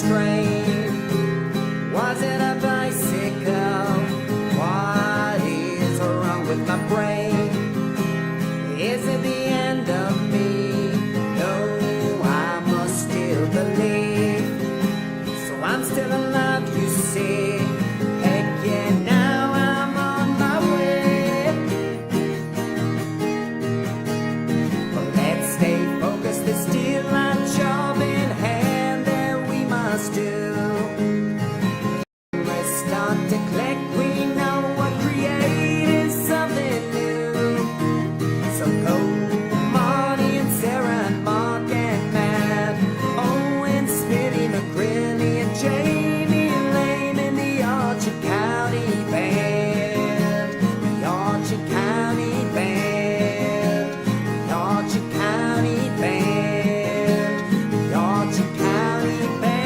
train? Was it a bicycle? What is wrong with my brain? Is it the end of me? No, I must still believe. So I'm still alive, you see. Heck yeah, now I'm on my way. But let's stay focused, there's still a job in hand that we must do. Let's start to click, we know what create is something new. So go Marty and Sarah and Mark and Matt, Owen, Smitty, McGrinny and Jamie Lane in the Orchard County Band. The Orchard County Band. The Orchard County Band. The Orchard County Band.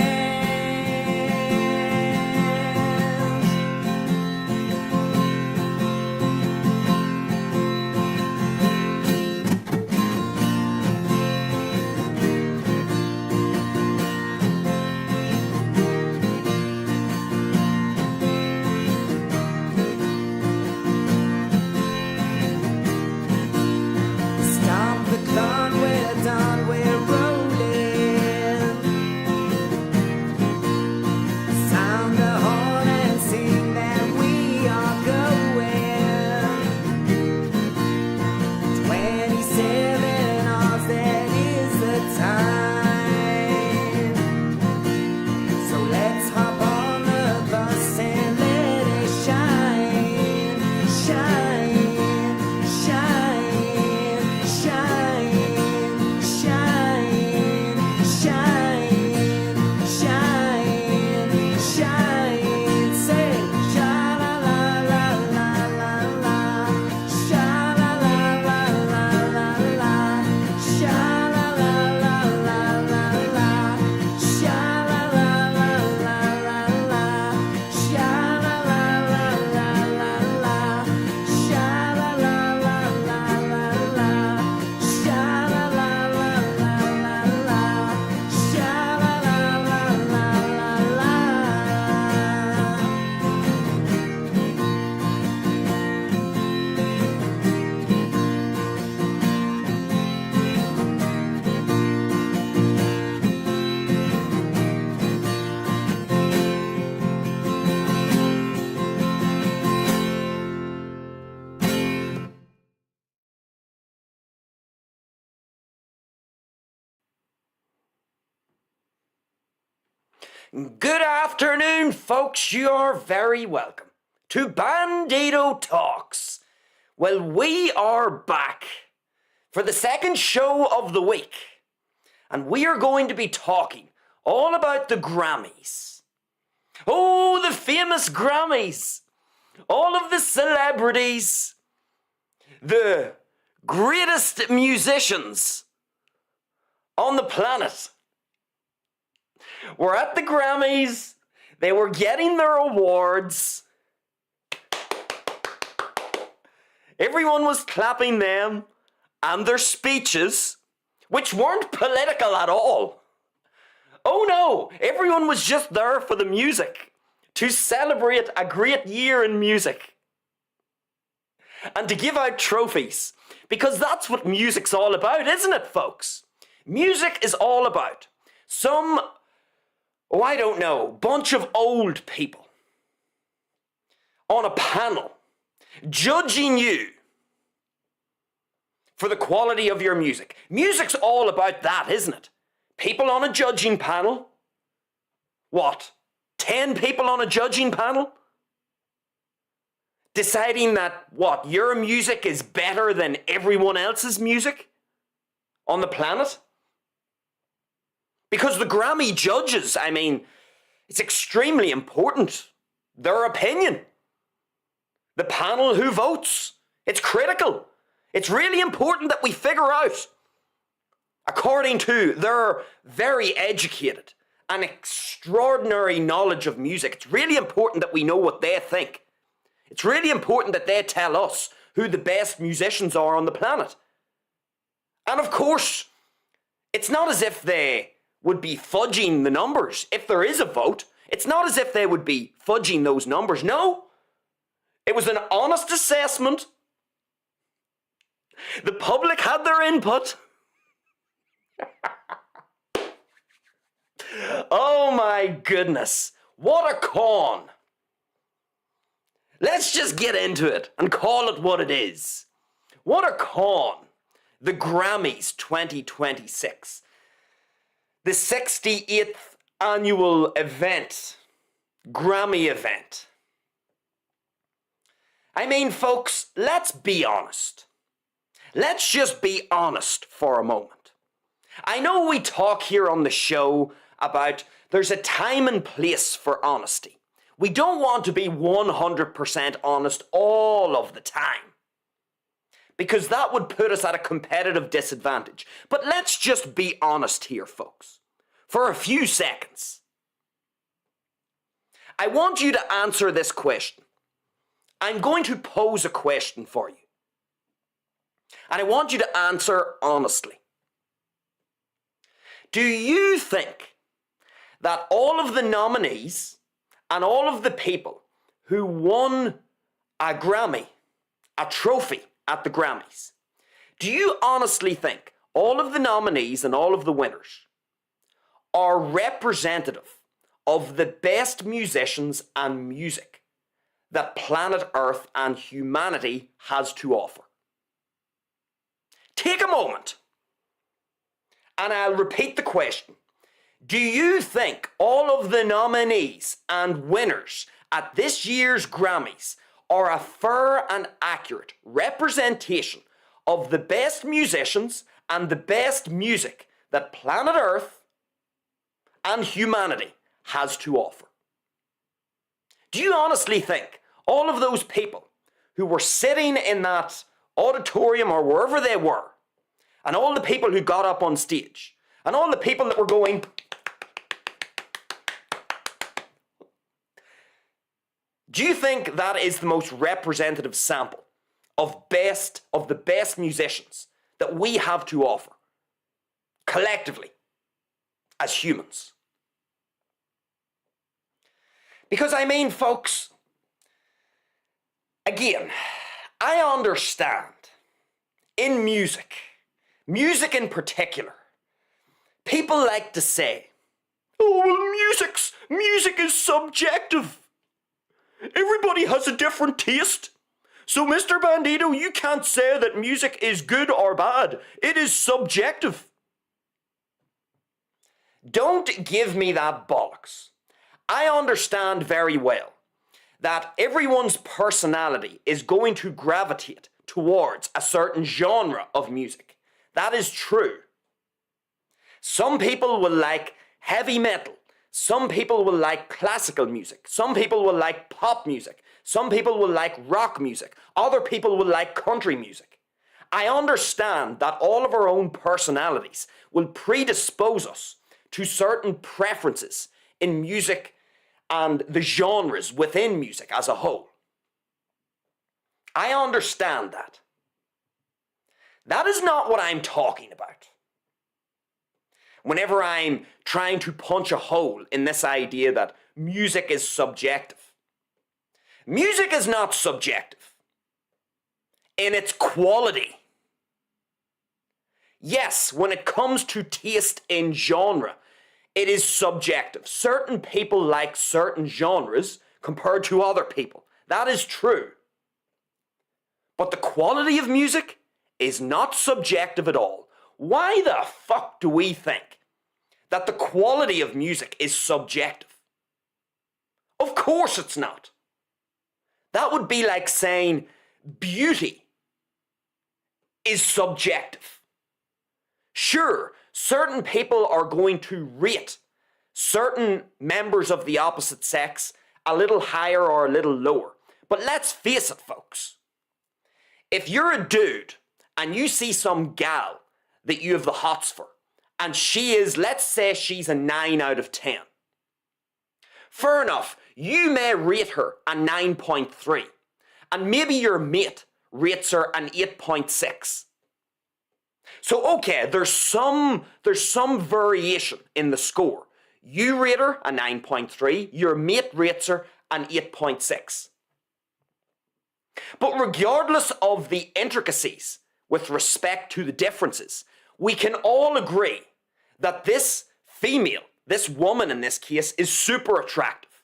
Stop the clock, we're done, we're rolling. Sound the horn and sing that we are going. 27 hours, that is the time. So let's hop on the bus and let it shine, shine, shine, shine, shine, shine, shine, shine. Say sha la la la la la la, sha la la la la la la, sha la la la la la la, sha la la la la la la, sha la la la la la la, sha la la la la la la, sha la la la la la la, sha la la la la la la. Good afternoon, folks. You're very welcome to Bandido Talks. Well, we are back for the second show of the week, and we are going to be talking all about the Grammys. Oh, the famous Grammys. All of the celebrities, the greatest musicians on the planet were at the Grammys. They were getting their awards. Everyone was clapping them and their speeches, which weren't political at all. Oh no, everyone was just there for the music, to celebrate a great year in music. And to give out trophies, because that's what music's all about, isn't it, folks? Music is all about some, I don't know, bunch of old people on a panel judging you for the quality of your music. Music's all about that, isn't it? People on a judging panel. What? 10 people on a judging panel? Deciding that, what, your music is better than everyone else's music on the planet? Because the Grammy judges, I mean, it's extremely important. Their opinion. The panel who votes. It's critical. It's really important that we figure out, according to their very educated and extraordinary knowledge of music, it's really important that we know what they think. It's really important that they tell us who the best musicians are on the planet. And of course, it's not as if they would be fudging the numbers if there is a vote. It's not as if they would be fudging those numbers. No, it was an honest assessment. The public had their input. Oh my goodness, what a con. Let's just get into it and call it what it is. What a con. The Grammys 2026. The 68th annual event. Grammy event. I mean, folks, let's be honest. Let's just be honest for a moment. I know we talk here on the show about there's a time and place for honesty. We don't want to be 100% honest all of the time, because that would put us at a competitive disadvantage. But let's just be honest here, folks, for a few seconds. I want you to answer this question. I'm going to pose a question for you, and I want you to answer honestly. Do you think that all of the nominees and all of the people who won a Grammy, a trophy at the Grammys, do you honestly think all of the nominees and all of the winners are representative of the best musicians and music that planet Earth and humanity has to offer? Take a moment, and I'll repeat the question. Do you think all of the nominees and winners at this year's Grammys are a fair and accurate representation of the best musicians and the best music that planet Earth and humanity has to offer? Do you honestly think all of those people who were sitting in that auditorium or wherever they were, and all the people who got up on stage, and all the people that were going, do you think that is the most representative sample of the best musicians that we have to offer collectively as humans? Because I mean, folks, again, I understand in music in particular, people like to say, oh, well, music is subjective. Everybody has a different taste. So, Mr. Bandido, you can't say that music is good or bad. It is subjective. Don't give me that bollocks. I understand very well that everyone's personality is going to gravitate towards a certain genre of music. That is true. Some people will like heavy metal. Some people will like classical music. Some people will like pop music. Some people will like rock music. Other people will like country music. I understand that all of our own personalities will predispose us to certain preferences in music and the genres within music as a whole. I understand that. That is not what I'm talking about. Whenever I'm trying to punch a hole in this idea that music is subjective. Music is not subjective in its quality. Yes, when it comes to taste in genre, it is subjective. Certain people like certain genres compared to other people. That is true. But the quality of music is not subjective at all. Why the fuck do we think that the quality of music is subjective? Of course it's not. That would be like saying beauty is subjective. Sure, certain people are going to rate certain members of the opposite sex a little higher or a little lower. But let's face it, folks. If you're a dude and you see some gal that you have the hots for, and she is, let's say she's a 9 out of 10. Fair enough, you may rate her a 9.3, and maybe your mate rates her an 8.6. So okay, there's some variation in the score. You rate her a 9.3, your mate rates her an 8.6. But regardless of the intricacies with respect to the differences, we can all agree that this female, this woman in this case, is super attractive.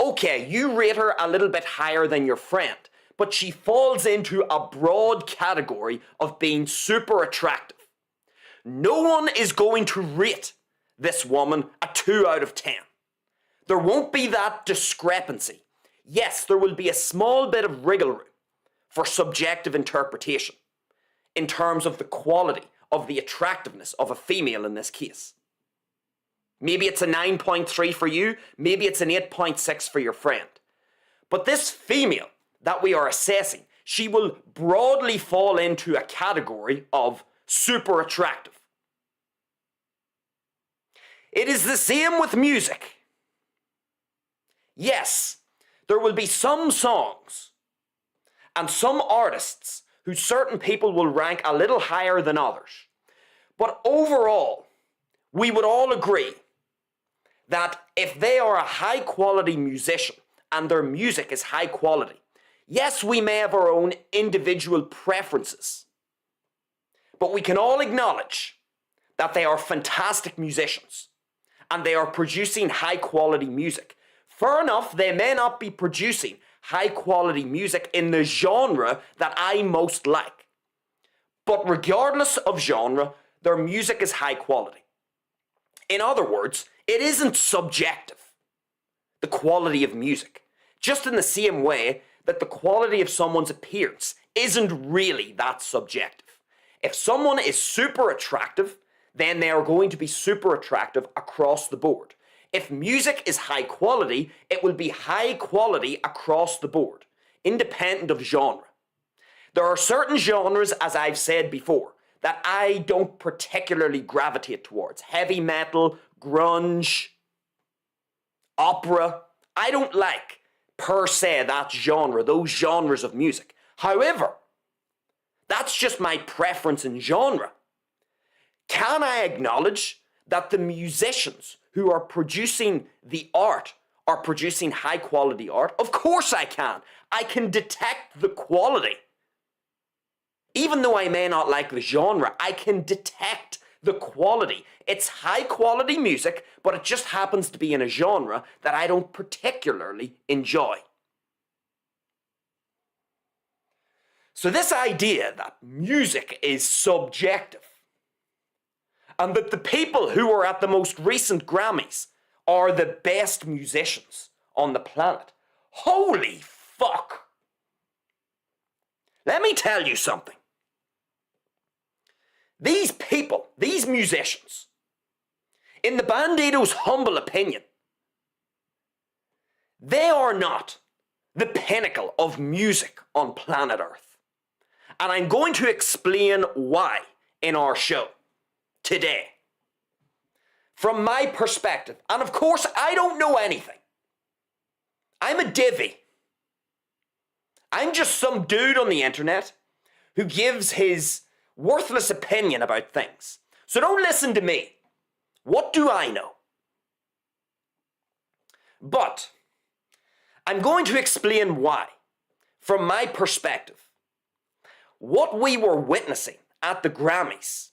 Okay, you rate her a little bit higher than your friend, but she falls into a broad category of being super attractive. No one is going to rate this woman a 2 out of 10. There won't be that discrepancy. Yes, there will be a small bit of wriggle room for subjective interpretation in terms of the quality of the attractiveness of a female in this case. Maybe it's a 9.3 for you, maybe it's an 8.6 for your friend. But this female that we are assessing, she will broadly fall into a category of super attractive. It is the same with music. Yes, there will be some songs and some artists who certain people will rank a little higher than others. But overall, we would all agree that if they are a high quality musician and their music is high quality, yes, we may have our own individual preferences, but we can all acknowledge that they are fantastic musicians and they are producing high quality music. Fair enough, they may not be producing high quality music in the genre that I most like, but regardless of genre, their music is high quality. In other words, it isn't subjective, the quality of music, just in the same way that the quality of someone's appearance isn't really that subjective. If someone is super attractive, then they are going to be super attractive across the board. If music is high quality, it will be high quality across the board, independent of genre. There are certain genres, as I've said before, that I don't particularly gravitate towards. Heavy metal, grunge, opera. I don't like, per se, that genre, those genres of music. However, that's just my preference in genre. Can I acknowledge that the musicians who are producing the art are producing high quality art? Of course I can. I can detect the quality. Even though I may not like the genre, I can detect the quality. It's high quality music, but it just happens to be in a genre that I don't particularly enjoy. So this idea that music is subjective and that the people who are at the most recent Grammys are the best musicians on the planet. Holy fuck! Let me tell you something. These people, these musicians, in the Bandido's humble opinion, they are not the pinnacle of music on planet Earth. And I'm going to explain why in our show today. From my perspective, and of course I don't know anything. I'm a divvy. I'm just some dude on the internet who gives his worthless opinion about things. So don't listen to me. What do I know? But I'm going to explain why, from my perspective, what we were witnessing at the Grammys,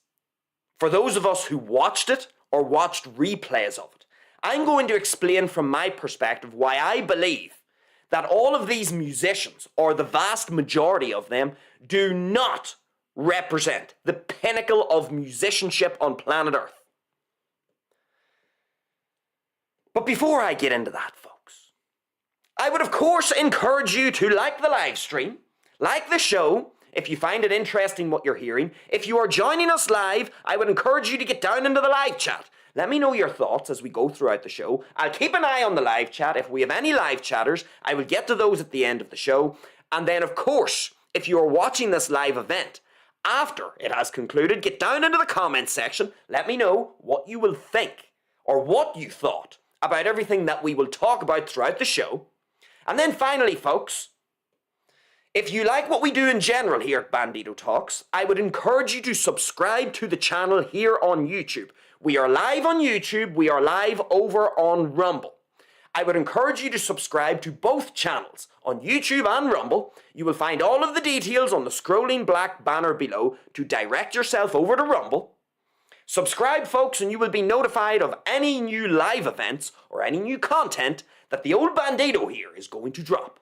for those of us who watched it or watched replays of it, I'm going to explain from my perspective why I believe that all of these musicians, or the vast majority of them, do not represent the pinnacle of musicianship on planet Earth. But before I get into that, folks, I would of course encourage you to like the live stream, like the show, if you find it interesting what you're hearing. If you are joining us live, I would encourage you to get down into the live chat. Let me know your thoughts as we go throughout the show. I'll keep an eye on the live chat. If we have any live chatters, I will get to those at the end of the show. And then, of course, if you are watching this live event, after it has concluded, get down into the comments section. Let me know what you will think, or what you thought, about everything that we will talk about throughout the show. And then finally, folks, If you like what we do in general here at Bandido Talks, I would encourage you to subscribe to the channel here on YouTube. We are live on YouTube, we are live over on Rumble. I would encourage you to subscribe to both channels, on YouTube and Rumble. You will find all of the details on the scrolling black banner below to direct yourself over to Rumble. Subscribe, folks, and you will be notified of any new live events or any new content that the old Bandido here is going to drop.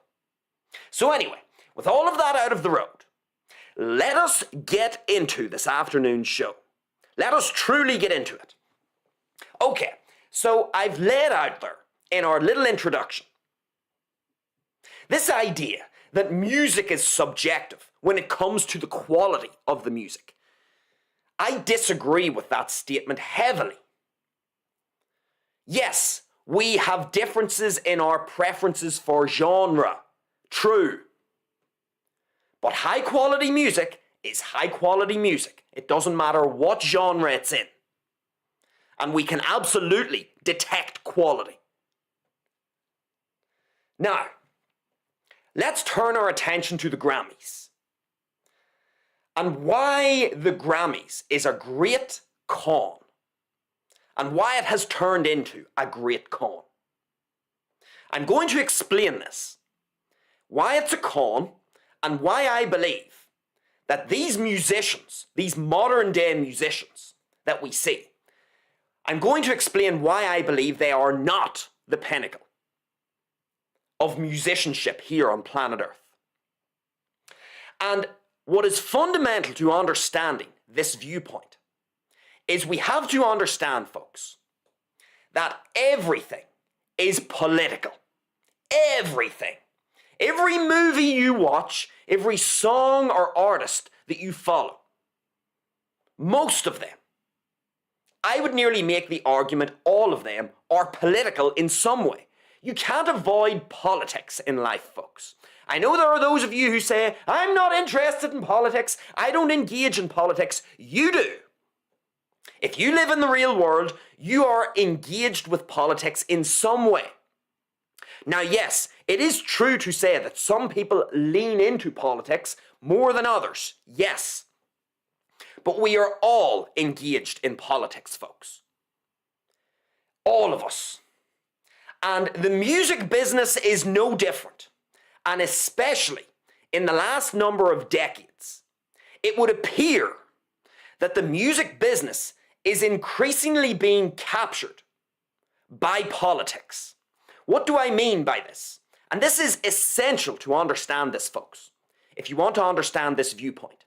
So anyway, with all of that out of the road, let us get into this afternoon's show. Let us truly get into it. Okay, so I've laid out there in our little introduction this idea that music is subjective when it comes to the quality of the music. I disagree with that statement heavily. Yes, we have differences in our preferences for genre. True. But high quality music is high quality music. It doesn't matter what genre it's in. And we can absolutely detect quality. Now, let's turn our attention to the Grammys. And why the Grammys is a great con. And why it has turned into a great con. I'm going to explain this. Why it's a con, and why I believe that these musicians, these modern day musicians that we see, I'm going to explain why I believe they are not the pinnacle of musicianship here on planet Earth. And what is fundamental to understanding this viewpoint is we have to understand, folks, that everything is political. Everything. Every movie you watch, every song or artist that you follow, most of them, I would nearly make the argument all of them are political in some way. You can't avoid politics in life, folks. I know there are those of you who say, I'm not interested in politics, I don't engage in politics. You do. If you live in the real world, you are engaged with politics in some way. Now, yes, it is true to say that some people lean into politics more than others. Yes. But we are all engaged in politics, folks. All of us. And the music business is no different. And especially in the last number of decades, it would appear that the music business is increasingly being captured by politics. What do I mean by this? And this is essential to understand this, folks, if you want to understand this viewpoint.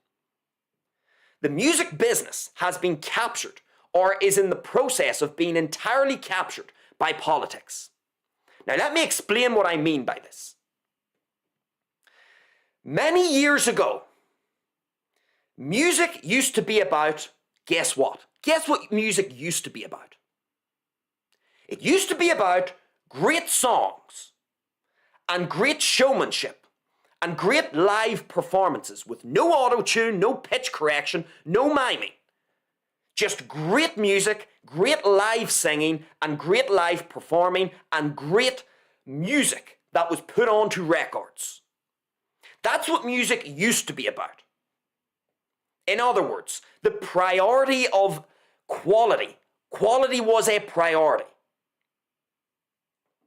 The music business has been captured or is in the process of being entirely captured by politics. Now, let me explain what I mean by this. Many years ago, music used to be about, guess what? Guess what music used to be about? It used to be about great songs and great showmanship and great live performances with no auto-tune, no pitch correction, no miming. Just great music, great live singing and great live performing and great music that was put onto records. That's what music used to be about. In other words, the priority of quality. Quality was a priority.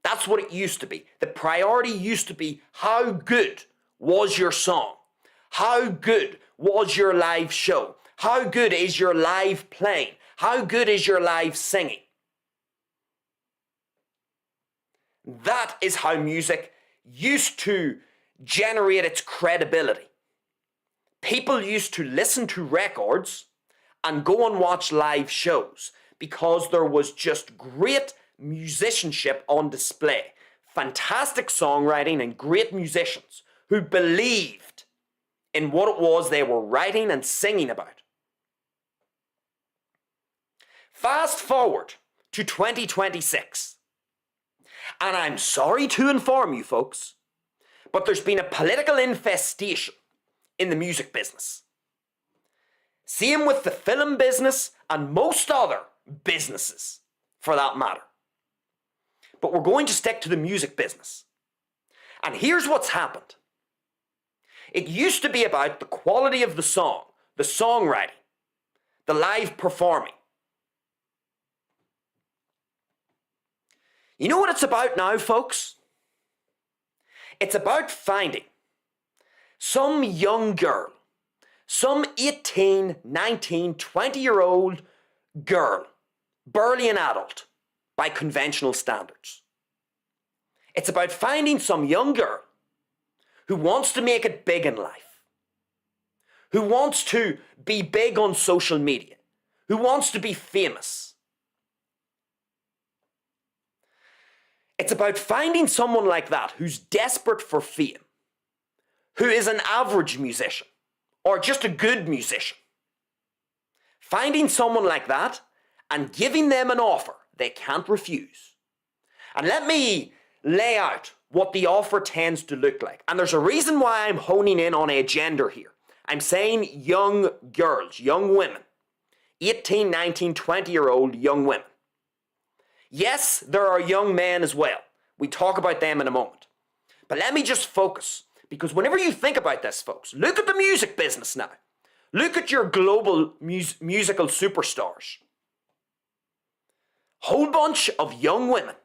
That's what it used to be. The priority used to be how good was your song? How good was your live show? How good is your live playing? How good is your live singing? That is how music used to generate its credibility. People used to listen to records and go and watch live shows because there was just great musicianship on display, fantastic songwriting and great musicians who believed in what it was they were writing and singing about. Fast forward to 2026, and I'm sorry to inform you folks, but there's been a political infestation in the music business. Same with the film business and most other businesses, for that matter. But we're going to stick to the music business. And here's what's happened. It used to be about the quality of the song, the songwriting, the live performing. You know what it's about now, folks? It's about finding some young girl, some 18, 19, 20-year-old girl, barely an adult by conventional standards. It's about finding some young girl who wants to make it big in life, who wants to be big on social media, who wants to be famous. It's about finding someone like that who's desperate for fame, who is an average musician or just a good musician. Finding someone like that and giving them an offer they can't refuse. And let me lay out what the offer tends to look like. And there's a reason why I'm honing in on a gender here. I'm saying young girls, young women, 18, 19, 20-year-old young women. Yes, there are young men as well. We talk about them in a moment. But let me just focus, because whenever you think about this, folks, look at the music business now. Look at your global musical superstars. Whole bunch of young women.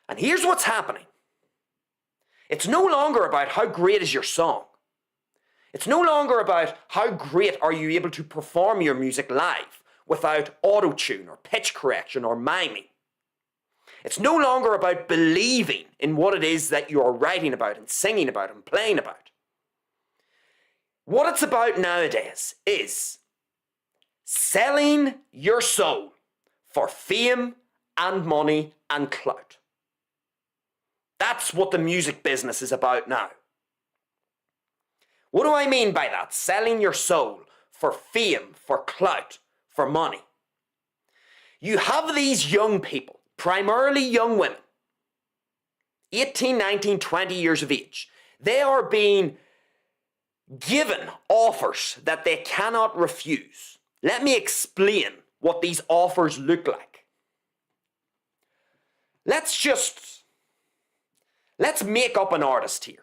And here's what's happening. It's no longer about how great is your song. It's no longer about how great are you able to perform your music live without auto-tune or pitch correction or miming. It's no longer about believing in what it is that you're writing about and singing about and playing about. What it's about nowadays is selling your soul for fame and money and clout. That's what the music business is about now. What do I mean by that? Selling your soul for fame, for clout, for money. You have these young people, primarily young women, 18, 19, 20 years of age. They are being given offers that they cannot refuse. Let me explain what these offers look like. Let's make up an artist here.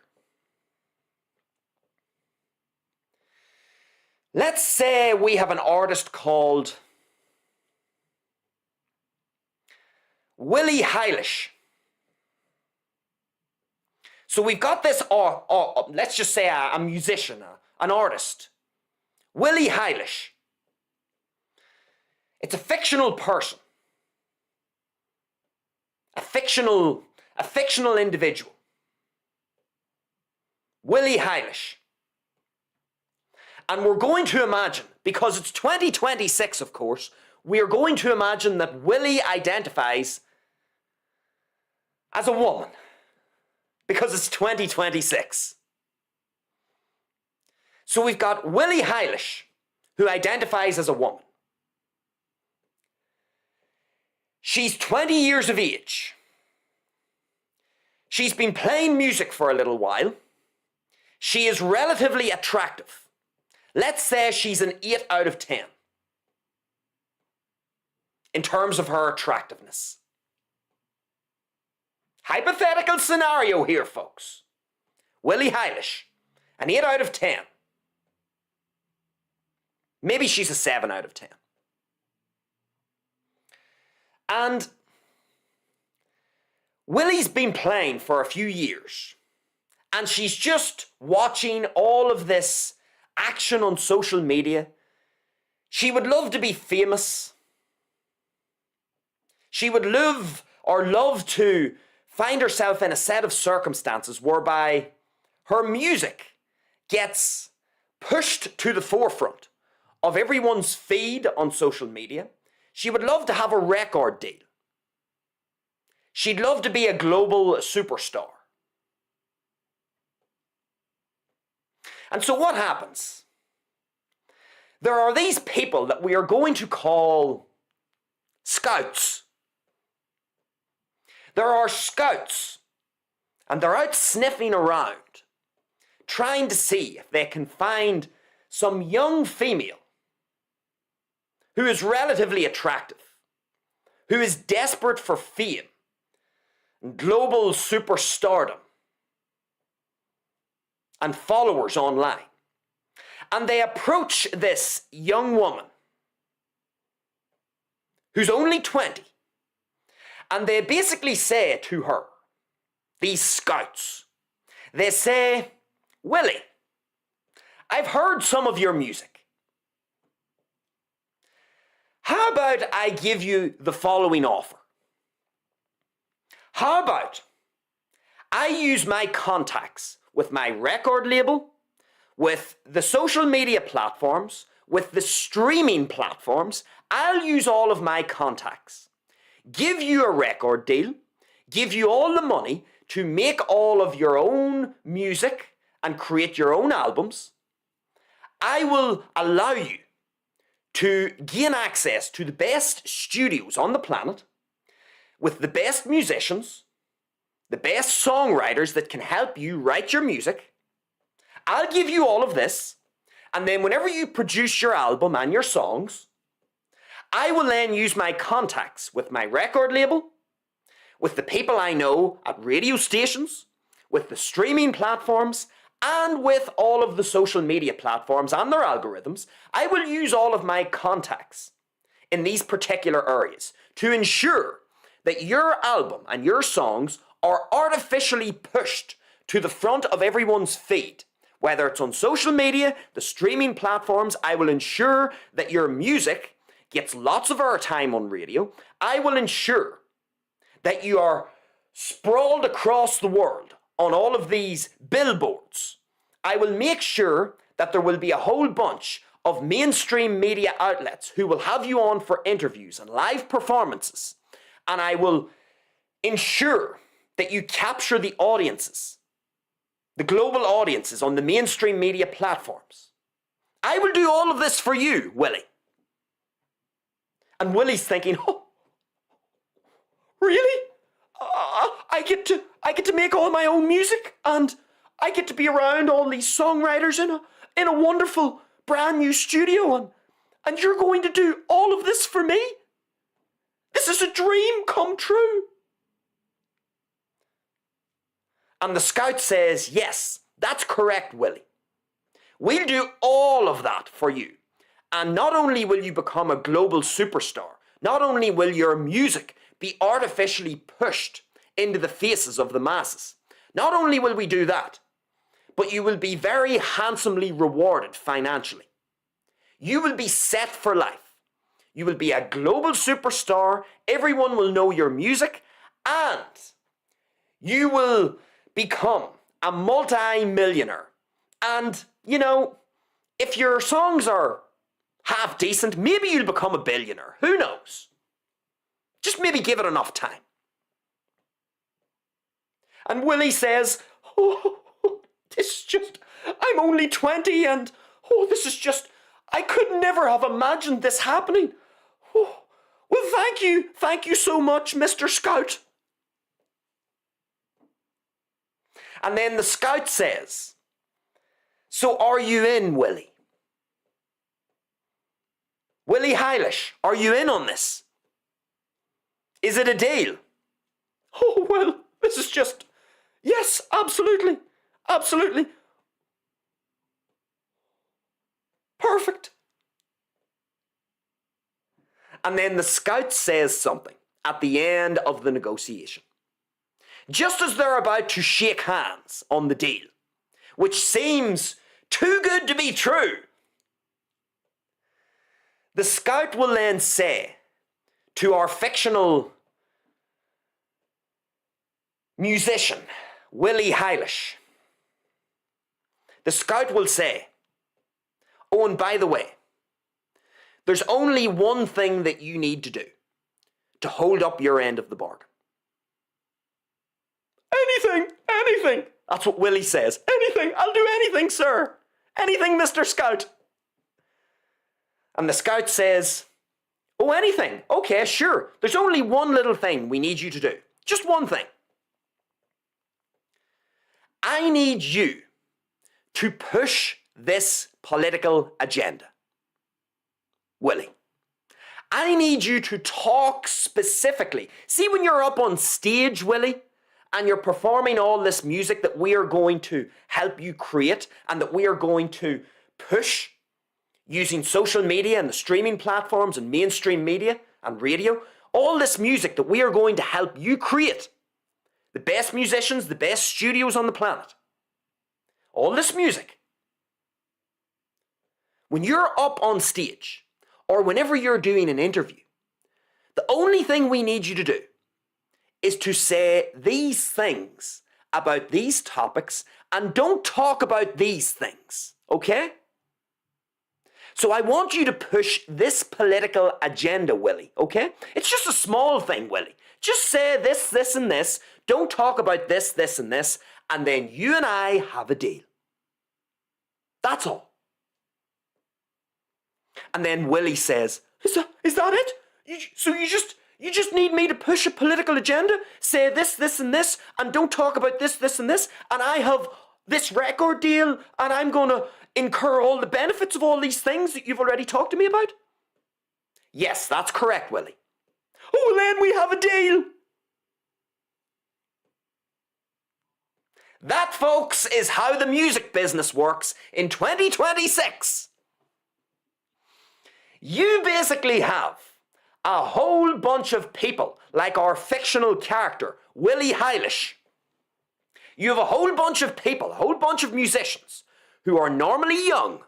Let's say we have an artist called Billie Eilish. So we've got this, let's just say a musician, an artist. Billie Eilish. It's a fictional person. A fictional individual. Billie Eilish. And we're going to imagine, because it's 2026 of course, we are going to imagine that Billie identifies as a woman. Because it's 2026. So we've got Billie Eilish, who identifies as a woman. She's 20 years of age. She's been playing music for a little while. She is relatively attractive. Let's say she's an 8 out of 10 in terms of her attractiveness. Hypothetical scenario here, folks. Billie Eilish, an 8 out of 10. Maybe she's a 7 out of 10. And Willie's been playing for a few years. And she's just watching all of this action on social media. She would love to be famous. She would love to find herself in a set of circumstances whereby her music gets pushed to the forefront of everyone's feed on social media. She would love to have a record deal. She'd love to be a global superstar. And so what happens? There are these people that we are going to call scouts. There are scouts, and they're out sniffing around, trying to see if they can find some young female who is relatively attractive, who is desperate for fame, global superstardom, and followers online. And they approach this young woman who's only 20. And they basically say to her, these scouts, they say, Willie, I've heard some of your music. How about I give you the following offer? How about I use my contacts with my record label, with the social media platforms, with the streaming platforms. I'll use all of my contacts, give you a record deal, give you all the money to make all of your own music and create your own albums. I will allow you to gain access to the best studios on the planet with the best musicians, the best songwriters that can help you write your music. I'll give you all of this, and then whenever you produce your album and your songs, I will then use my contacts with my record label, with the people I know at radio stations, with the streaming platforms, and with all of the social media platforms and their algorithms. I will use all of my contacts in these particular areas to ensure that your album and your songs are artificially pushed to the front of everyone's feed. Whether it's on social media, the streaming platforms, I will ensure that your music gets lots of airtime on radio. I will ensure that you are sprawled across the world on all of these billboards. I will make sure that there will be a whole bunch of mainstream media outlets who will have you on for interviews and live performances. And I will ensure that you capture the audiences, the global audiences on the mainstream media platforms. I will do all of this for you, Willie. And Willie's thinking, oh, really? I get to make all my own music, and I get to be around all these songwriters in a wonderful brand new studio, and you're going to do all of this for me? This is a dream come true. And the scout says, yes, that's correct, Willie. We'll do all of that for you. And not only will you become a global superstar, not only will your music be artificially pushed into the faces of the masses, not only will we do that, but you will be very handsomely rewarded financially. You will be set for life. You will be a global superstar. Everyone will know your music, and you will become a multi-millionaire. And, you know, if your songs are half decent, maybe you'll become a billionaire. Who knows? Just maybe give it enough time. And Willie says, oh, this is just, I'm only 20 and, oh, this is just, I could never have imagined this happening. Oh, well, thank you so much, Mr. Scout. And then the scout says, so are you in, Willie? Willie Eilish, are you in on this? Is it a deal? Oh, well, this is just, yes, absolutely, absolutely. Perfect. And then the scout says something at the end of the negotiation. Just as they're about to shake hands on the deal, which seems too good to be true, the scout will then say to our fictional musician, Willie Eilish, the scout will say, oh, and by the way, there's only one thing that you need to do to hold up your end of the bargain. Anything. That's what Willie says. Anything. I'll do anything, sir. Anything, Mr. Scout. And the scout says, oh, anything. Okay, sure. There's only one little thing we need you to do. Just one thing. I need you to push this political agenda. Willie, I need you to talk specifically. See, when you're up on stage, Willie, and you're performing all this music that we are going to help you create and that we are going to push using social media and the streaming platforms and mainstream media and radio, all this music that we are going to help you create, the best musicians, the best studios on the planet, all this music, when you're up on stage or whenever you're doing an interview, the only thing we need you to do is to say these things about these topics and don't talk about these things, okay? So I want you to push this political agenda, Willie, okay? It's just a small thing, Willie. Just say this, this, and this. Don't talk about this, this, and this. And then you and I have a deal. That's all. And then Willie says, is that it? You just need me to push a political agenda? Say this, this, and this, and don't talk about this, this, and this, and I have this record deal, and I'm going to incur all the benefits of all these things that you've already talked to me about? Yes, that's correct, Willie. Oh, then we have a deal. That, folks, is how the music business works in 2026. You basically have a whole bunch of people, like our fictional character, Willie Eilish. You have a whole bunch of people, a whole bunch of musicians who are normally young.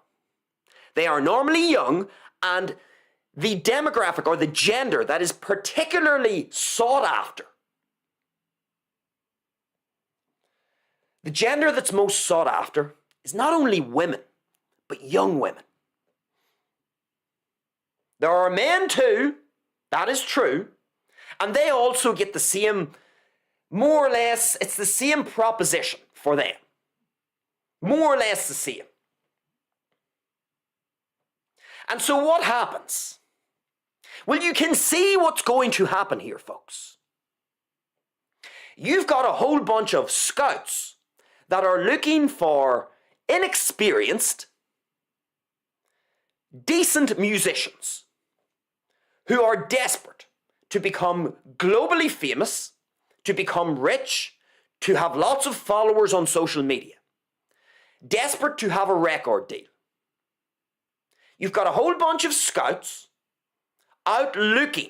They are normally young, and the demographic or the gender that is particularly sought after, the gender that's most sought after is not only women, but young women. There are men too, that is true, and they also get the same, more or less, it's the same proposition for them. More or less the same. And so what happens? Well, you can see what's going to happen here, folks. You've got a whole bunch of scouts that are looking for inexperienced, decent musicians who are desperate to become globally famous, to become rich, to have lots of followers on social media. Desperate to have a record deal. You've got a whole bunch of scouts out looking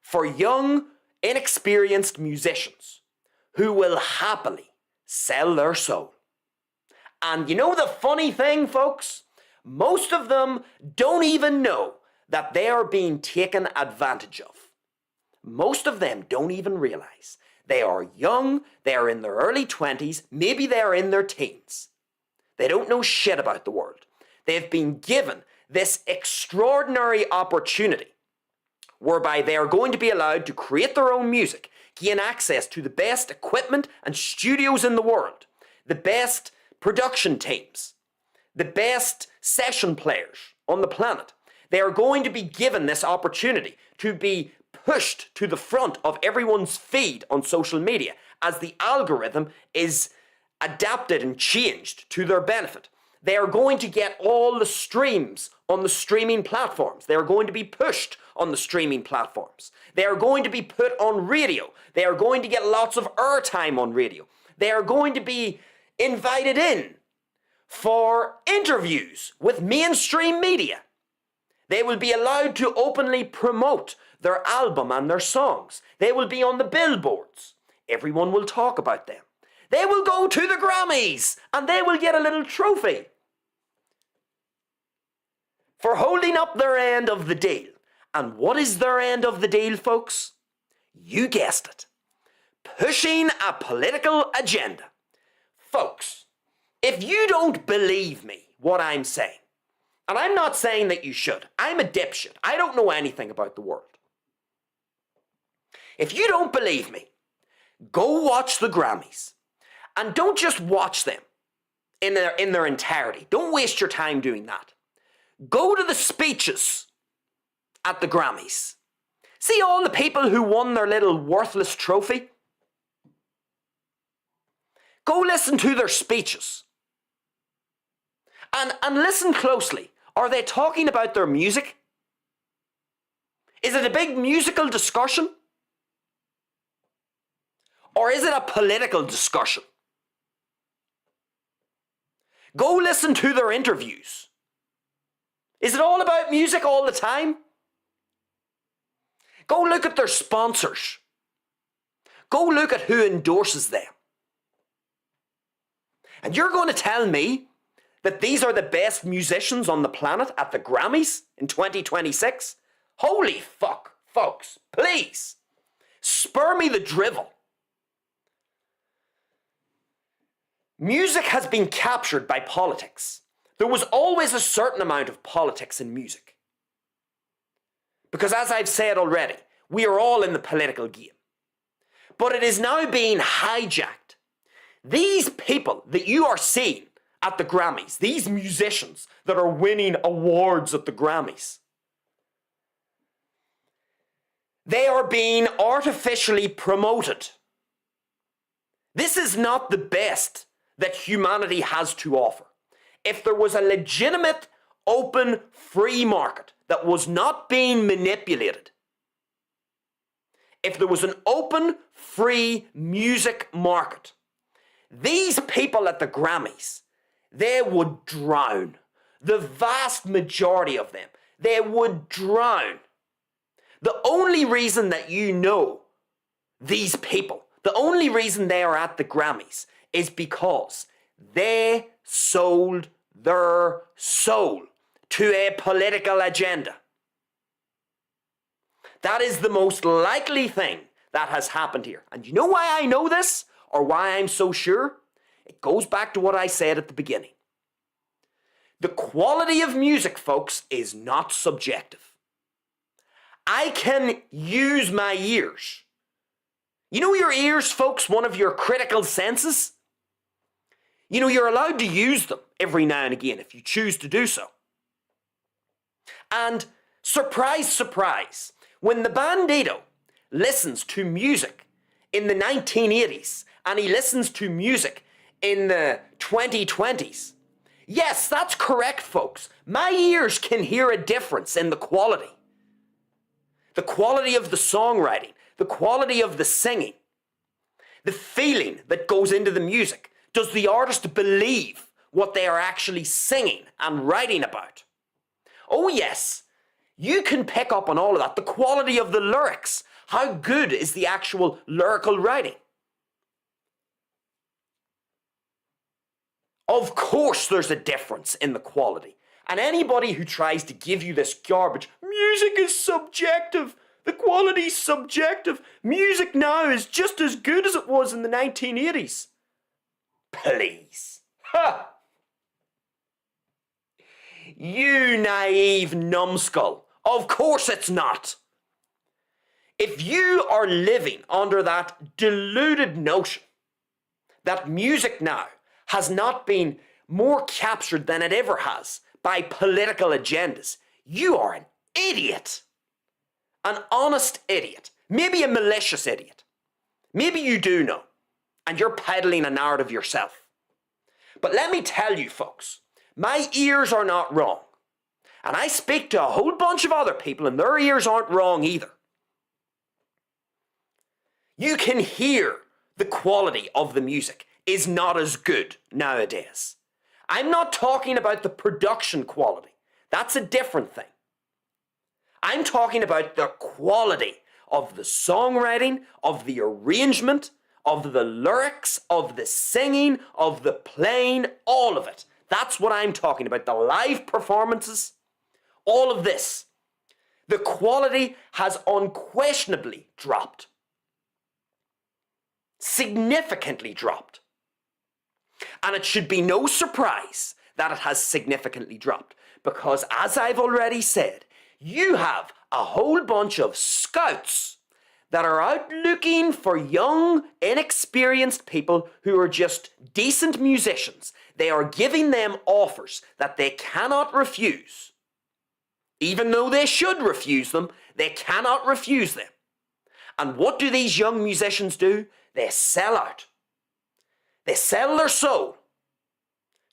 for young, inexperienced musicians who will happily sell their soul. And you know the funny thing, folks? Most of them don't even know that they are being taken advantage of. Most of them don't even realize. They are young, they are in their early 20s, maybe they are in their teens. They don't know shit about the world. They've been given this extraordinary opportunity whereby they are going to be allowed to create their own music, gain access to the best equipment and studios in the world, the best production teams, the best session players on the planet. They are going to be given this opportunity to be pushed to the front of everyone's feed on social media as the algorithm is adapted and changed to their benefit. They are going to get all the streams on the streaming platforms. They are going to be pushed on the streaming platforms. They are going to be put on radio. They are going to get lots of airtime on radio. They are going to be invited in for interviews with mainstream media. They will be allowed to openly promote their album and their songs. They will be on the billboards. Everyone will talk about them. They will go to the Grammys and they will get a little trophy for holding up their end of the deal. And what is their end of the deal, folks? You guessed it. Pushing a political agenda. Folks, if you don't believe me, what I'm saying, and I'm not saying that you should. I'm a dipshit. I don't know anything about the world. If you don't believe me, go watch the Grammys. And don't just watch them in their entirety. Don't waste your time doing that. Go to the speeches at the Grammys. See all the people who won their little worthless trophy? Go listen to their speeches. And listen closely. Are they talking about their music? Is it a big musical discussion? Or Or is it a political discussion? Go listen to their interviews. Is it all about music all the time? Go look at their sponsors. Go look at who endorses them. And you're going to tell me that these are the best musicians on the planet at the Grammys in 2026? Holy fuck, folks, please, spare me the drivel. Music has been captured by politics. There was always a certain amount of politics in music. Because as I've said already, we are all in the political game. But it is now being hijacked. These people that you are seeing at the Grammys, these musicians that are winning awards at the Grammys, they are being artificially promoted. This is not the best that humanity has to offer. If there was a legitimate, open, free market that was not being manipulated, if there was an open, free music market, these people at the Grammys, they would drown. The vast majority of them, they would drown. The only reason that you know these people, the only reason they are at the Grammys is because they sold their soul to a political agenda. That is the most likely thing that has happened here. And you know why I know this, or why I'm so sure? It goes back to what I said at the beginning. The quality of music, folks, is not subjective. I can use my ears. You know your ears, folks, one of your critical senses? You know, you're allowed to use them every now and again if you choose to do so. And surprise, surprise, when the Bandido listens to music in the 1980s and he listens to music in the 2020s, yes, that's correct, folks. My ears can hear a difference in the quality. The quality of the songwriting, the quality of the singing, the feeling that goes into the music. Does the artist believe what they are actually singing and writing about? Oh yes, you can pick up on all of that. The quality of the lyrics. How good is the actual lyrical writing? Of course there's a difference in the quality. And anybody who tries to give you this garbage, music is subjective, the quality's subjective, music now is just as good as it was in the 1980s. Please. Ha! You naive numbskull. Of course it's not. If you are living under that deluded notion that music now has not been more captured than it ever has by political agendas, you are an idiot. An honest idiot. Maybe a malicious idiot. Maybe you do know, and you're peddling a narrative yourself. But let me tell you, folks, my ears are not wrong. And I speak to a whole bunch of other people, and their ears aren't wrong either. You can hear the quality of the music is not as good nowadays. I'm not talking about the production quality. That's a different thing. I'm talking about the quality of the songwriting, of the arrangement, of the lyrics, of the singing, of the playing, all of it. That's what I'm talking about. The live performances, all of this. The quality has unquestionably dropped. Significantly dropped. And it should be no surprise that it has significantly dropped. Because as I've already said, you have a whole bunch of scouts that are out looking for young, inexperienced people who are just decent musicians. They are giving them offers that they cannot refuse. Even though they should refuse them, they cannot refuse them. And what do these young musicians do? They sell out. They sell their soul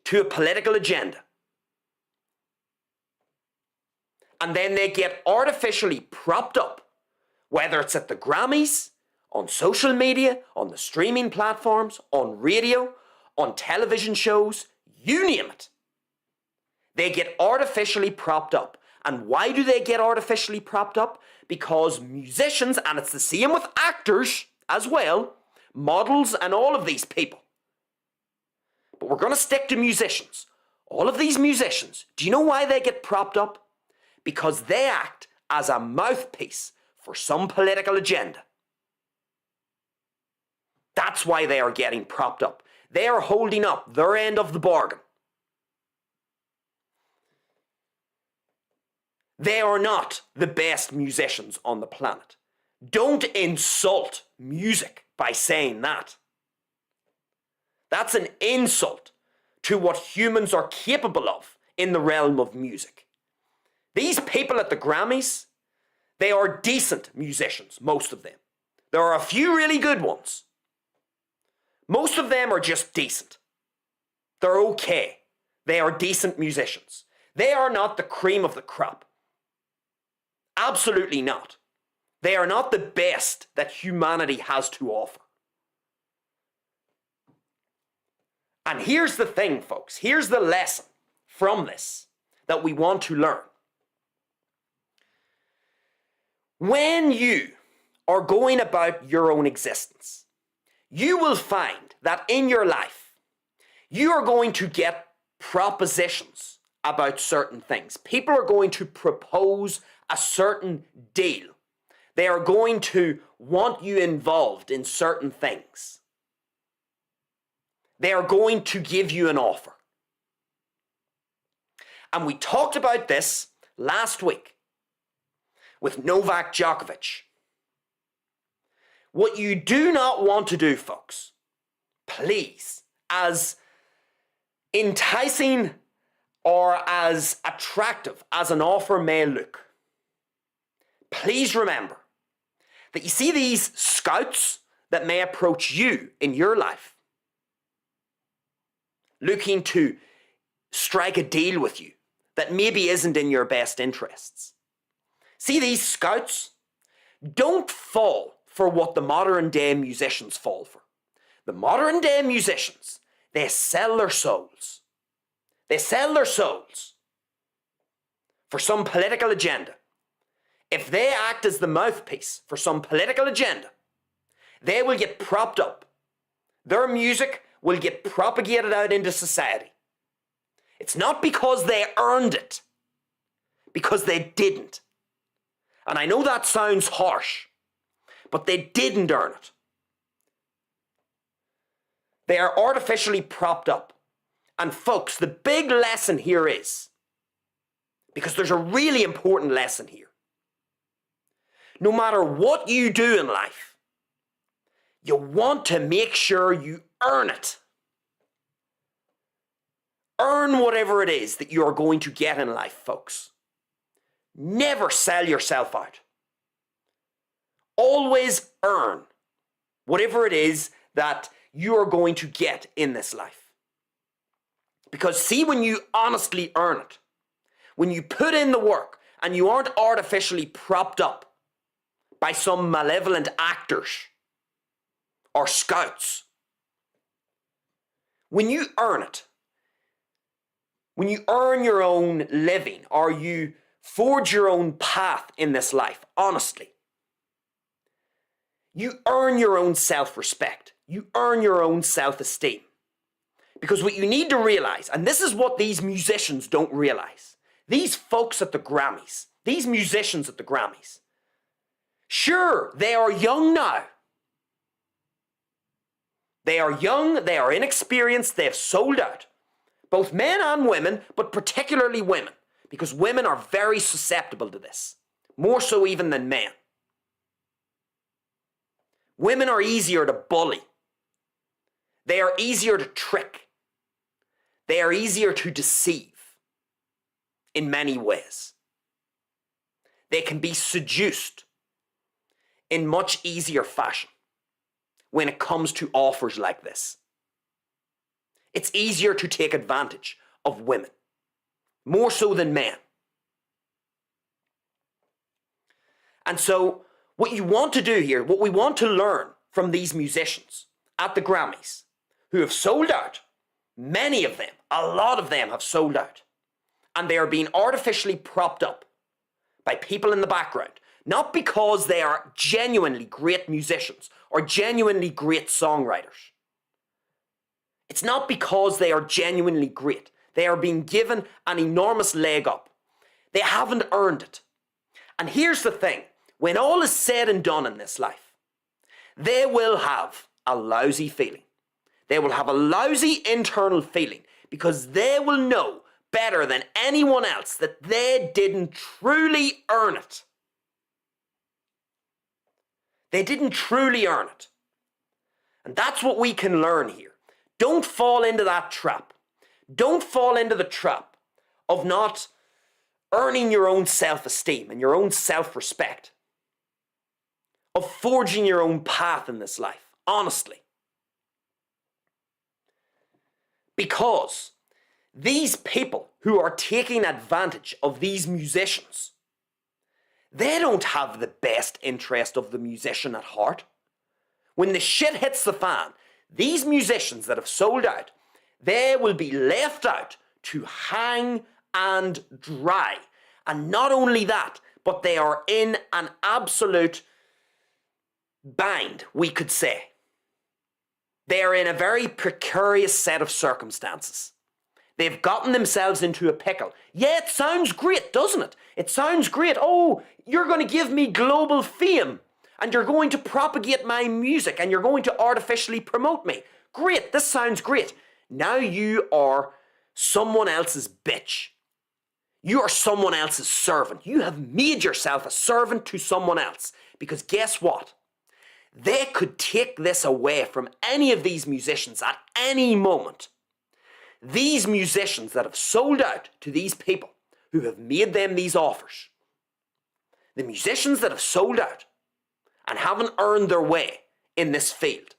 to a political agenda. And then they get artificially propped up, whether it's at the Grammys on social media, on the streaming platforms, on radio, on television shows, you name it. They get artificially propped up. And why do they get artificially propped up? Because musicians, and it's the same with actors as well, models and all of these people. But we're going to stick to musicians. All of these musicians, do you know why they get propped up? Because they act as a mouthpiece for some political agenda. That's why they are getting propped up. They are holding up their end of the bargain. They are not the best musicians on the planet. Don't insult music by saying that. That's an insult to what humans are capable of in the realm of music. These people at the Grammys, they are decent musicians, most of them. There are a few really good ones. Most of them are just decent. They're okay. They are decent musicians. They are not the cream of the crop. Absolutely not. They are not the best that humanity has to offer. And here's the thing, folks. Here's the lesson from this that we want to learn. When you are going about your own existence, you will find that in your life, you are going to get propositions about certain things. People are going to propose a certain deal. They are going to want you involved in certain things. They are going to give you an offer. And we talked about this last week with Novak Djokovic. What you do not want to do, folks, please, as enticing or as attractive as an offer may look, please remember that you see these scouts that may approach you in your life, looking to strike a deal with you that maybe isn't in your best interests. See these scouts? Don't fall for what the modern day musicians fall for. The modern day musicians, they sell their souls. They sell their souls for some political agenda. If they act as the mouthpiece for some political agenda, they will get propped up. Their music will get propagated out into society. It's not because they earned it, because they didn't. And I know that sounds harsh, but they didn't earn it. They are artificially propped up. And folks, the big lesson here is, because there's a really important lesson here. No matter what you do in life, you want to make sure you earn it. Earn whatever it is that you are going to get in life, folks. Never sell yourself out. Always earn whatever it is that you are going to get in this life. Because see, when you honestly earn it, when you put in the work and you aren't artificially propped up by some malevolent actors or scouts, when you earn it, when you earn your own living or you forge your own path in this life, honestly, you earn your own self-respect. You earn your own self-esteem. Because what you need to realize, and this is what these musicians don't realize, these folks at the Grammys, these musicians at the Grammys, sure, they are young now. They are young, they are inexperienced, they have sold out. Both men and women, but particularly women, because women are very susceptible to this, more so even than men. Women are easier to bully. They are easier to trick. They are easier to deceive in many ways. They can be seduced in much easier fashion when it comes to offers like this. It's easier to take advantage of women, more so than men. And so What you want to do here, what we want to learn from these musicians at the Grammys who have sold out, many of them, a lot of them have sold out, and they are being artificially propped up by people in the background, not because they are genuinely great musicians or genuinely great songwriters. It's not because they are genuinely great. They are being given an enormous leg up. They haven't earned it. And here's the thing. When all is said and done in this life, they will have a lousy feeling. They will have a lousy internal feeling because they will know better than anyone else that they didn't truly earn it. They didn't truly earn it. And that's what we can learn here. Don't fall into that trap. Don't fall into the trap of not earning your own self-esteem and your own self-respect, of forging your own path in this life, honestly. Because these people who are taking advantage of these musicians, they don't have the best interest of the musician at heart. When the shit hits the fan, these musicians that have sold out, they will be left out to hang and dry. And not only that, but they are in an absolute bind, we could say. They are in a very precarious set of circumstances. They've gotten themselves into a pickle. Yeah, it sounds great, doesn't it? It sounds great. Oh, you're going to give me global fame, and you're going to propagate my music, and you're going to artificially promote me. Great, this sounds great. Now you are someone else's bitch. You are someone else's servant. You have made yourself a servant to someone else. Because guess what? They could take this away from any of these musicians at any moment. These musicians that have sold out to these people who have made them these offers, the musicians that have sold out and haven't earned their way in this field,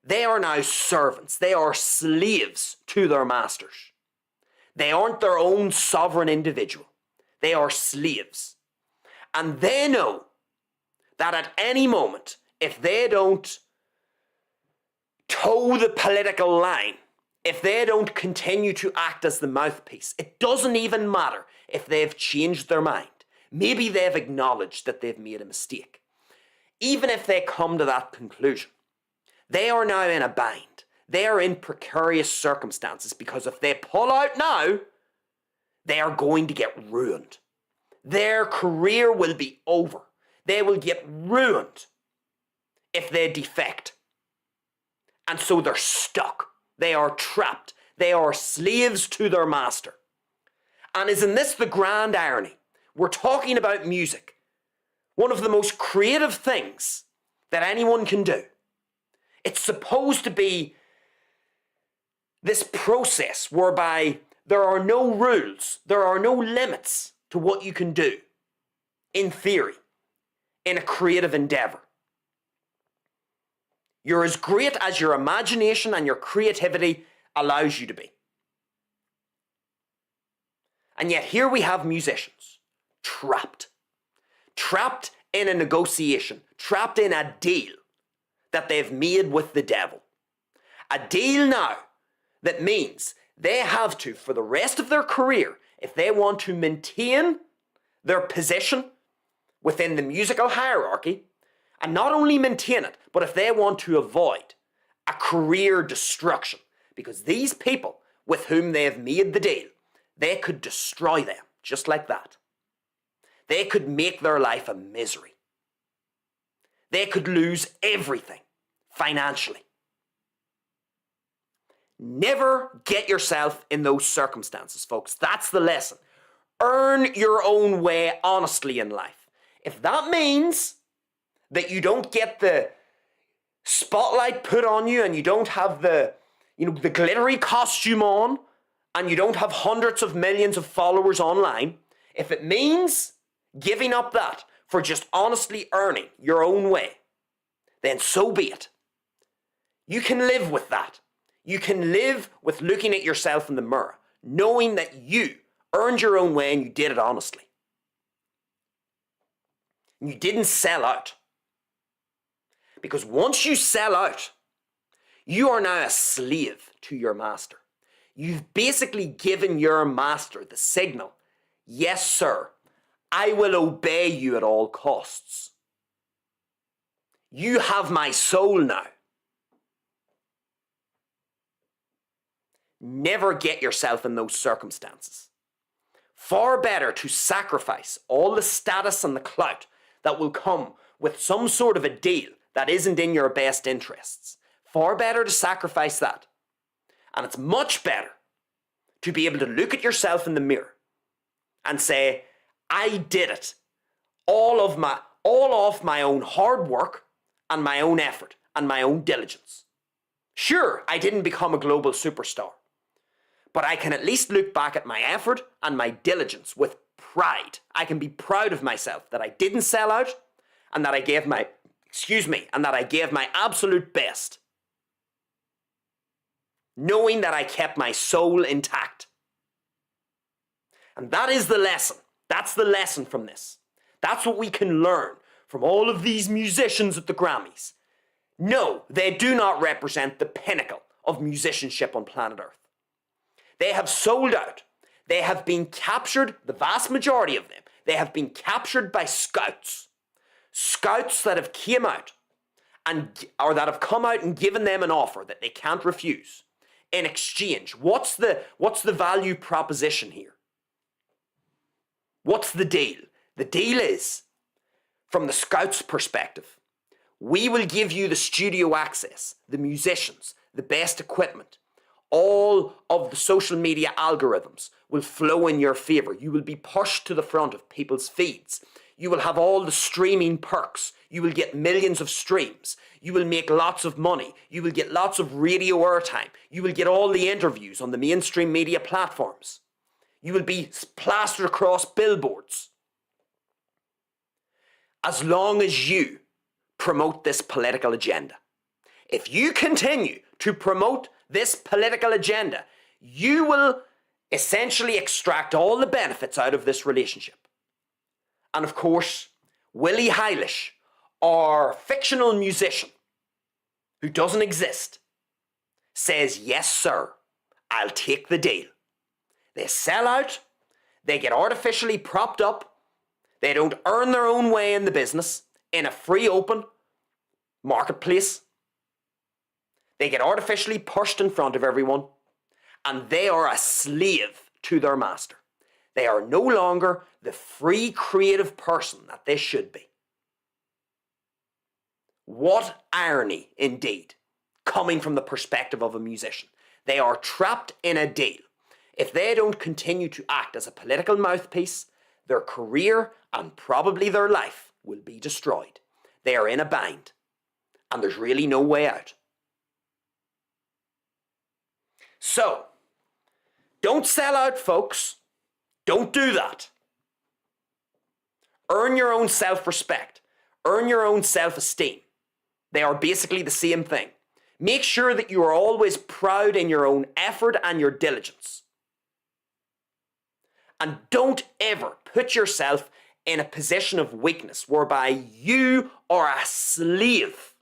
they are now servants. They are slaves to their masters. They aren't their own sovereign individual. They are slaves. And they know that at any moment, if they don't toe the political line, if they don't continue to act as the mouthpiece, it doesn't even matter if they've changed their mind. Maybe they've acknowledged that they've made a mistake. Even if they come to that conclusion, they are now in a bind. They are in precarious circumstances because if they pull out now, they are going to get ruined. Their career will be over. They will get ruined if they defect. And so they're stuck. They are trapped. They are slaves to their master. And isn't this the grand irony? We're talking about music. One of the most creative things that anyone can do. It's supposed to be this process whereby there are no rules, there are no limits to what you can do, in theory, in a creative endeavor. You're as great as your imagination and your creativity allows you to be. And yet here we have musicians trapped in a negotiation, trapped in a deal that they've made with the devil. A deal now that means they have to, for the rest of their career, if they want to maintain their position within the musical hierarchy, and not only maintain it, but if they want to avoid a career destruction, because these people with whom they have made the deal, they could destroy them just like that. They could make their life a misery. They could lose everything financially. Never get yourself in those circumstances, folks. That's the lesson. Earn your own way honestly in life. If that means that you don't get the spotlight put on you and you don't have the glittery costume on and you don't have hundreds of millions of followers online, if it means giving up that for just honestly earning your own way, then so be it. You can live with that. You can live with looking at yourself in the mirror, knowing that you earned your own way and you did it honestly. You didn't sell out. Because once you sell out, you are now a slave to your master. You've basically given your master the signal, yes, sir, I will obey you at all costs. You have my soul now. Never get yourself in those circumstances. Far better to sacrifice all the status and the clout that will come with some sort of a deal that isn't in your best interests. Far better to sacrifice that. And it's much better to be able to look at yourself in the mirror and say, I did it. All of my own hard work and my own effort and my own diligence. Sure, I didn't become a global superstar, but I can at least look back at my effort and my diligence with pride. I can be proud of myself that I didn't sell out and that I gave my absolute best, knowing that I kept my soul intact. And that is the lesson. That's the lesson from this. That's what we can learn from all of these musicians at the Grammys. No, they do not represent the pinnacle of musicianship on planet Earth. They have sold out. They have been captured, the vast majority of them, they have been captured by scouts. Scouts that have came out or that have come out and given them an offer that they can't refuse. In exchange, what's the value proposition here? What's the deal? The deal is, from the scouts' perspective, we will give you the studio access, the musicians, the best equipment. All of the social media algorithms will flow in your favor. You will be pushed to the front of people's feeds. You will have all the streaming perks. You will get millions of streams. You will make lots of money. You will get lots of radio airtime. You will get all the interviews on the mainstream media platforms. You will be plastered across billboards. As long as you promote this political agenda. If you continue to promote this political agenda, you will essentially extract all the benefits out of this relationship. And of course, Willie Eilish, our fictional musician who doesn't exist, says, yes, sir, I'll take the deal. They sell out, they get artificially propped up, they don't earn their own way in the business in a free, open marketplace. They get artificially pushed in front of everyone, and they are a slave to their master. They are no longer the free, creative person that they should be. What irony, indeed, coming from the perspective of a musician. They are trapped in a deal. If they don't continue to act as a political mouthpiece, their career and probably their life will be destroyed. They are in a bind, and there's really no way out. So, don't sell out, folks. Don't do that. Earn your own self-respect. Earn your own self-esteem. They are basically the same thing. Make sure that you are always proud in your own effort and your diligence. And don't ever put yourself in a position of weakness whereby you are a slave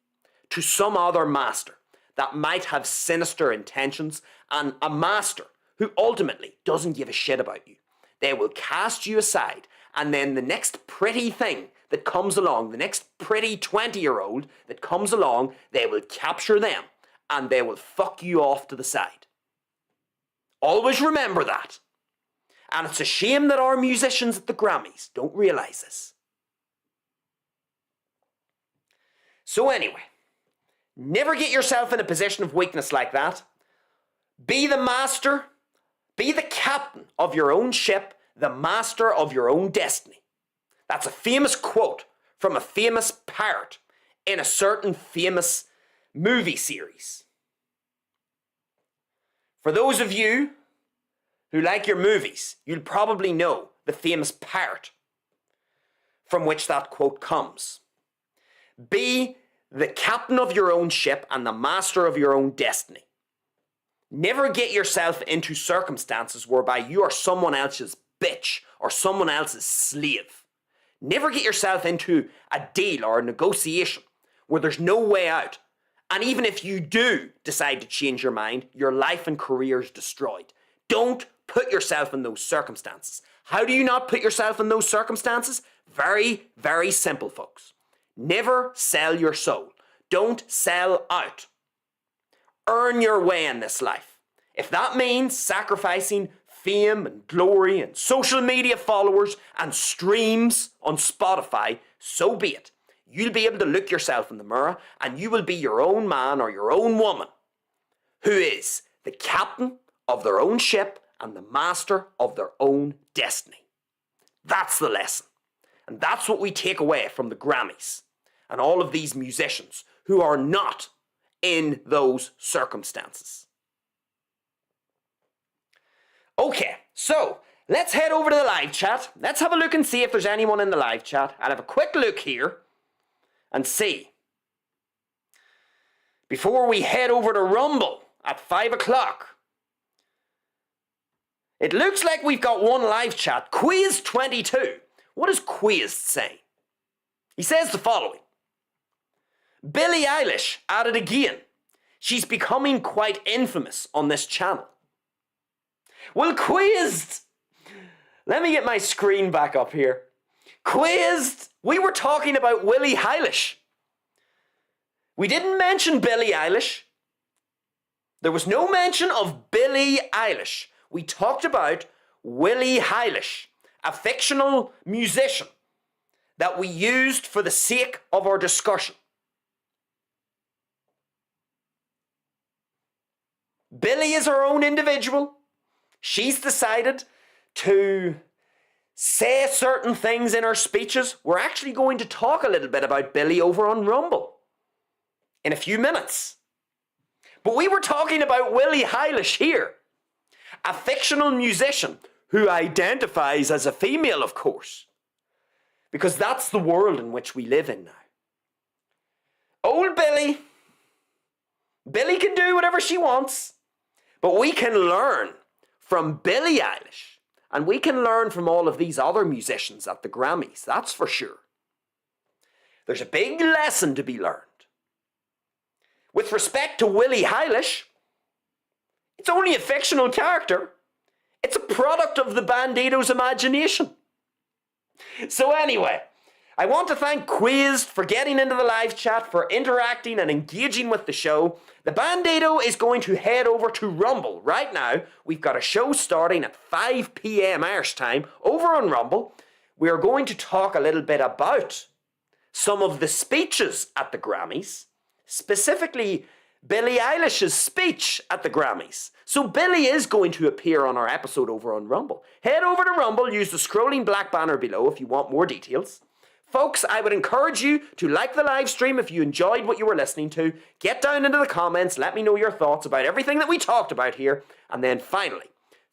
to some other master that might have sinister intentions, and a master who ultimately doesn't give a shit about you. They will cast you aside, and then the next pretty thing that comes along, the next pretty 20-year-old that comes along, they will capture them and they will fuck you off to the side. Always remember that. And it's a shame that our musicians at the Grammys don't realise this. So anyway, never get yourself in a position of weakness like that. Be the master, be the captain of your own ship, the master of your own destiny. That's a famous quote from a famous pirate in a certain famous movie series. For those of you who like your movies, you'll probably know the famous pirate from which that quote comes. Be the captain of your own ship and the master of your own destiny. Never get yourself into circumstances whereby you are someone else's bitch or someone else's slave. Never get yourself into a deal or a negotiation where there's no way out. And even if you do decide to change your mind, your life and career is destroyed. Don't put yourself in those circumstances. How do you not put yourself in those circumstances? Very, very simple, folks. Never sell your soul. Don't sell out. Earn your way in this life. If that means sacrificing fame and glory and social media followers and streams on Spotify, so be it. You'll be able to look yourself in the mirror and you will be your own man or your own woman who is the captain of their own ship and the master of their own destiny. That's the lesson. And that's what we take away from the Grammys and all of these musicians who are not in those circumstances. Okay, so let's head over to the live chat. Let's have a look and see if there's anyone in the live chat. I'll have a quick look here and see. Before we head over to Rumble at 5 o'clock. It looks like we've got one live chat. Quiz22. What is Quiz saying? He says the following. Billie Eilish at it again. She's becoming quite infamous on this channel. Well, Quizzed, let me get my screen back up here. Quizzed, we were talking about Willie Eilish. We didn't mention Billie Eilish. There was no mention of Billie Eilish. We talked about Willie Eilish, a fictional musician that we used for the sake of our discussion. Billie is her own individual. She's decided to say certain things in her speeches. We're actually going to talk a little bit about Billie over on Rumble in a few minutes. But we were talking about Willie Eilish here, a fictional musician who identifies as a female, of course, because that's the world in which we live in now. Old Billie can do whatever she wants, but we can learn from Billie Eilish, and we can learn from all of these other musicians at the Grammys, that's for sure. There's a big lesson to be learned. With respect to Willie Eilish, it's only a fictional character. It's a product of the Bandido's imagination. So anyway, I want to thank Quizzed for getting into the live chat, for interacting and engaging with the show. The Bandido is going to head over to Rumble right now. We've got a show starting at 5 p.m. Irish time over on Rumble. We are going to talk a little bit about some of the speeches at the Grammys, specifically Billie Eilish's speech at the Grammys. So Billie is going to appear on our episode over on Rumble. Head over to Rumble, use the scrolling black banner below if you want more details. Folks, I would encourage you to like the live stream if you enjoyed what you were listening to. Get down into the comments, let me know your thoughts about everything that we talked about here. And then finally,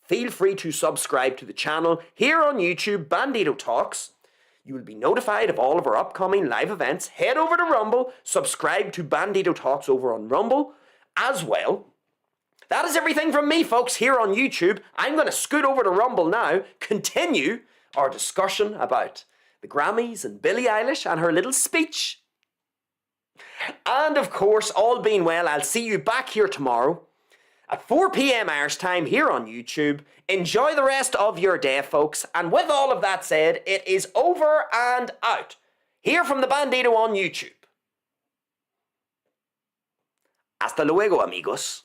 feel free to subscribe to the channel here on YouTube, Bandido Talks. You will be notified of all of our upcoming live events. Head over to Rumble, subscribe to Bandido Talks over on Rumble as well. That is everything from me, folks, here on YouTube. I'm going to scoot over to Rumble now, continue our discussion about the Grammys and Billie Eilish and her little speech. And of course, all being well, I'll see you back here tomorrow at 4 p.m. Irish time here on YouTube. Enjoy the rest of your day, folks. And with all of that said, it is over and out. Here from the Bandido on YouTube. Hasta luego, amigos.